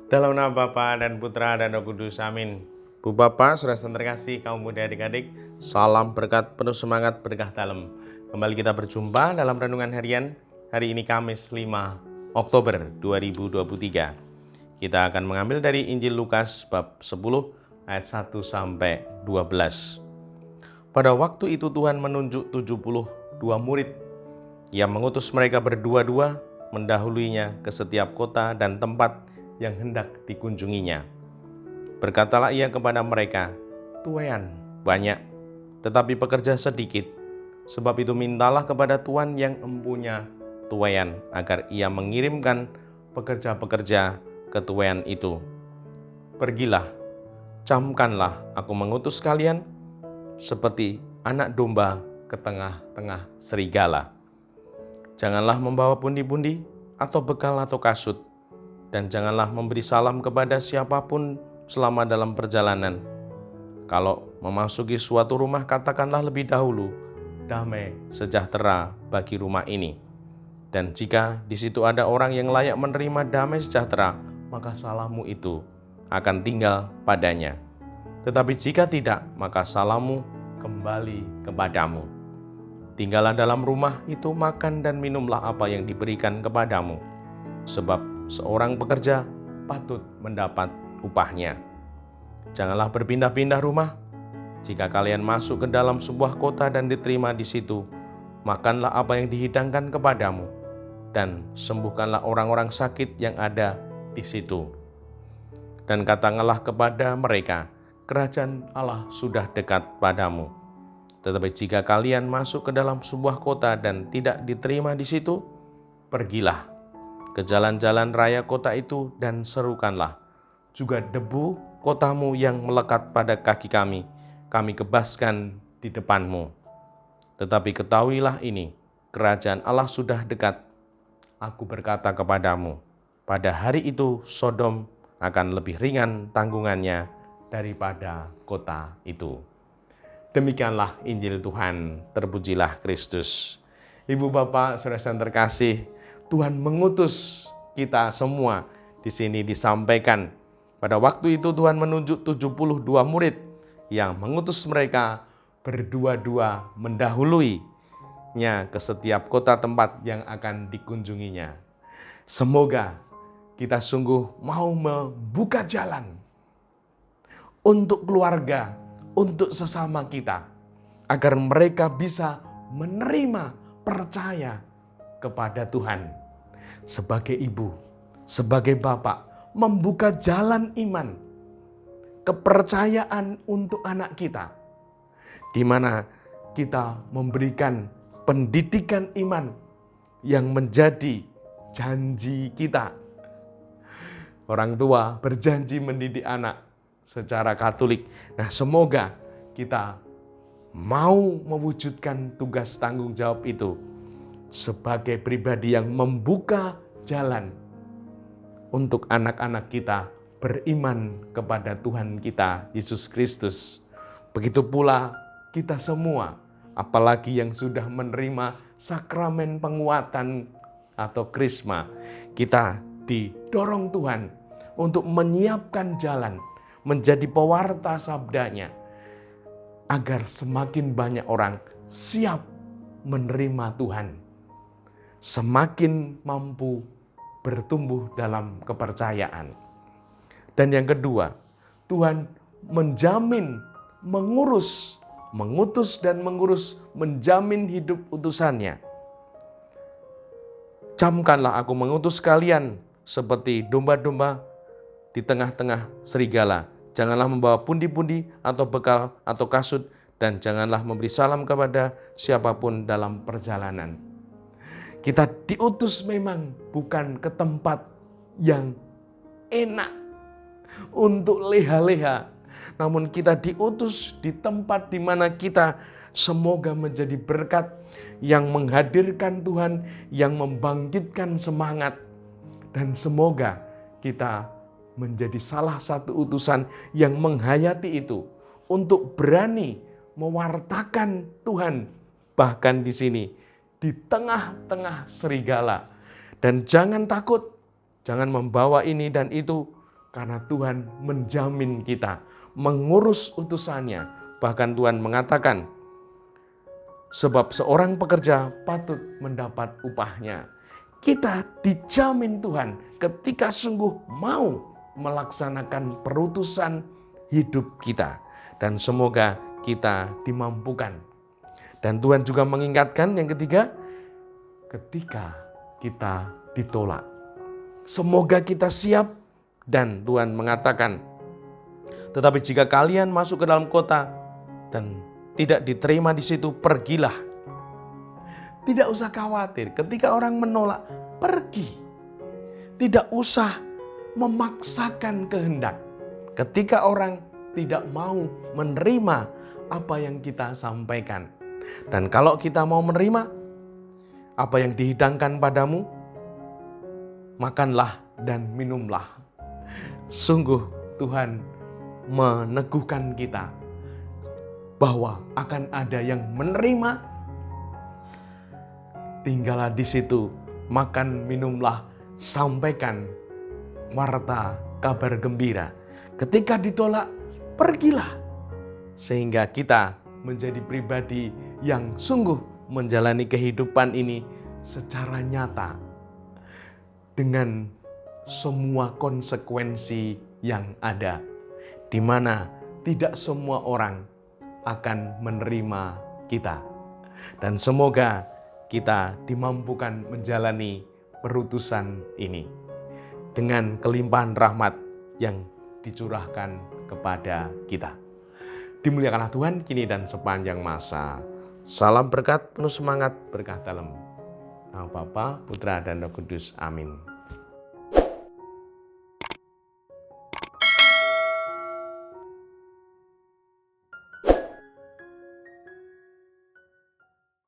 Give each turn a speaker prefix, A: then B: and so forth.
A: Dalam nama Bapa dan Putra dan Roh Kudus, amin. Bu Bapak, saudara terkasih, kaum muda adik-adik, salam berkat penuh semangat berkah dalam. Kembali kita berjumpa dalam renungan harian, hari ini Kamis 5 Oktober 2023. Kita akan mengambil dari Injil Lukas bab 10 ayat 1 sampai 12. Pada waktu itu Tuhan menunjuk 72 murid. Ia mengutus mereka berdua-dua mendahuluinya ke setiap kota dan tempat yang hendak dikunjunginya. Berkatalah ia kepada mereka, "Tuaian banyak, tetapi pekerja sedikit. Sebab itu mintalah kepada Tuhan yang empunya tuaian, agar ia mengirimkan pekerja-pekerja ke tuaian itu. Pergilah, camkanlah, aku mengutus kalian seperti anak domba ke tengah-tengah serigala. Janganlah membawa pundi-pundi atau bekal atau kasut, dan janganlah memberi salam kepada siapapun selama dalam perjalanan. Kalau memasuki suatu rumah, katakanlah lebih dahulu, damai sejahtera bagi rumah ini. Dan jika di situ ada orang yang layak menerima damai sejahtera, maka salammu itu akan tinggal padanya. Tetapi jika tidak, maka salammu kembali kepadamu. Tinggallah dalam rumah itu, makan dan minumlah apa yang diberikan kepadamu. Sebab seorang pekerja patut mendapat upahnya. Janganlah berpindah-pindah rumah. Jika kalian masuk ke dalam sebuah kota dan diterima di situ, makanlah apa yang dihidangkan kepadamu, dan sembuhkanlah orang-orang sakit yang ada di situ. Dan katakanlah kepada mereka, kerajaan Allah sudah dekat padamu. Tetapi jika kalian masuk ke dalam sebuah kota dan tidak diterima di situ, pergilah ke jalan-jalan raya kota itu dan serukanlah, juga debu kotamu yang melekat pada kaki kami kebaskan di depanmu. Tetapi ketahuilah ini, kerajaan Allah sudah dekat. Aku berkata kepadamu, pada hari itu Sodom akan lebih ringan tanggungannya daripada kota itu. Demikianlah Injil Tuhan, terpujilah Kristus. Ibu bapak, saudara yang terkasih, Tuhan mengutus kita semua. Di sini disampaikan, pada waktu itu Tuhan menunjuk 72 murid yang mengutus mereka berdua-dua mendahuluinya ke setiap kota tempat yang akan dikunjunginya. Semoga kita sungguh mau membuka jalan untuk keluarga, untuk sesama kita, agar mereka bisa menerima, percaya kepada Tuhan. Sebagai ibu, sebagai bapak, membuka jalan iman, kepercayaan untuk anak kita, di mana kita memberikan pendidikan iman yang menjadi janji kita. Orang tua berjanji mendidik anak secara Katolik. Nah, semoga kita mau mewujudkan tugas tanggung jawab itu sebagai pribadi yang membuka jalan untuk anak-anak kita beriman kepada Tuhan kita, Yesus Kristus. Begitu pula kita semua, apalagi yang sudah menerima sakramen penguatan atau krisma, kita didorong Tuhan untuk menyiapkan jalan, menjadi pewarta sabdanya, agar semakin banyak orang siap menerima Tuhan, semakin mampu bertumbuh dalam kepercayaan. Dan yang kedua, Tuhan menjamin, mengutus dan mengurus, menjamin hidup utusannya. Camkanlah, aku mengutus kalian seperti domba-domba di tengah-tengah serigala. Janganlah membawa pundi-pundi atau bekal atau kasut, dan janganlah memberi salam kepada siapapun dalam perjalanan. Kita diutus memang bukan ke tempat yang enak untuk leha-leha, namun kita diutus di tempat di mana kita semoga menjadi berkat yang menghadirkan Tuhan, yang membangkitkan semangat, dan semoga kita menjadi salah satu utusan yang menghayati itu untuk berani mewartakan Tuhan, bahkan di sini di tengah-tengah serigala. Dan jangan takut, jangan membawa ini dan itu, Karena Tuhan menjamin kita, mengurus utusannya. Bahkan Tuhan mengatakan, sebab seorang pekerja patut mendapat upahnya. Kita dijamin Tuhan ketika sungguh mau melaksanakan perutusan hidup kita. Dan semoga kita dimampukan. Dan Tuhan juga mengingatkan yang ketiga, ketika kita ditolak. Semoga kita siap. Dan Tuhan mengatakan, tetapi jika kalian masuk ke dalam kota dan tidak diterima di situ, pergilah. Tidak usah khawatir ketika orang menolak, pergi. Tidak usah memaksakan kehendak. Ketika orang tidak mau menerima apa yang kita sampaikan. Dan kalau kita mau menerima apa yang dihidangkan padamu, makanlah dan minumlah. Sungguh Tuhan meneguhkan kita bahwa akan ada yang menerima. Tinggallah di situ, makan minumlah, sampaikan warta kabar gembira. Ketika ditolak, pergilah. Sehingga kita menjadi pribadi yang sungguh menjalani kehidupan ini secara nyata dengan semua konsekuensi yang ada, di mana tidak semua orang akan menerima kita. Dan semoga kita dimampukan menjalani perutusan ini dengan kelimpahan rahmat yang dicurahkan kepada kita. Dimuliakanlah Tuhan kini dan sepanjang masa. Salam berkat, penuh semangat, berkah dalam nama Bapa, Putra, dan Roh Kudus. Amin.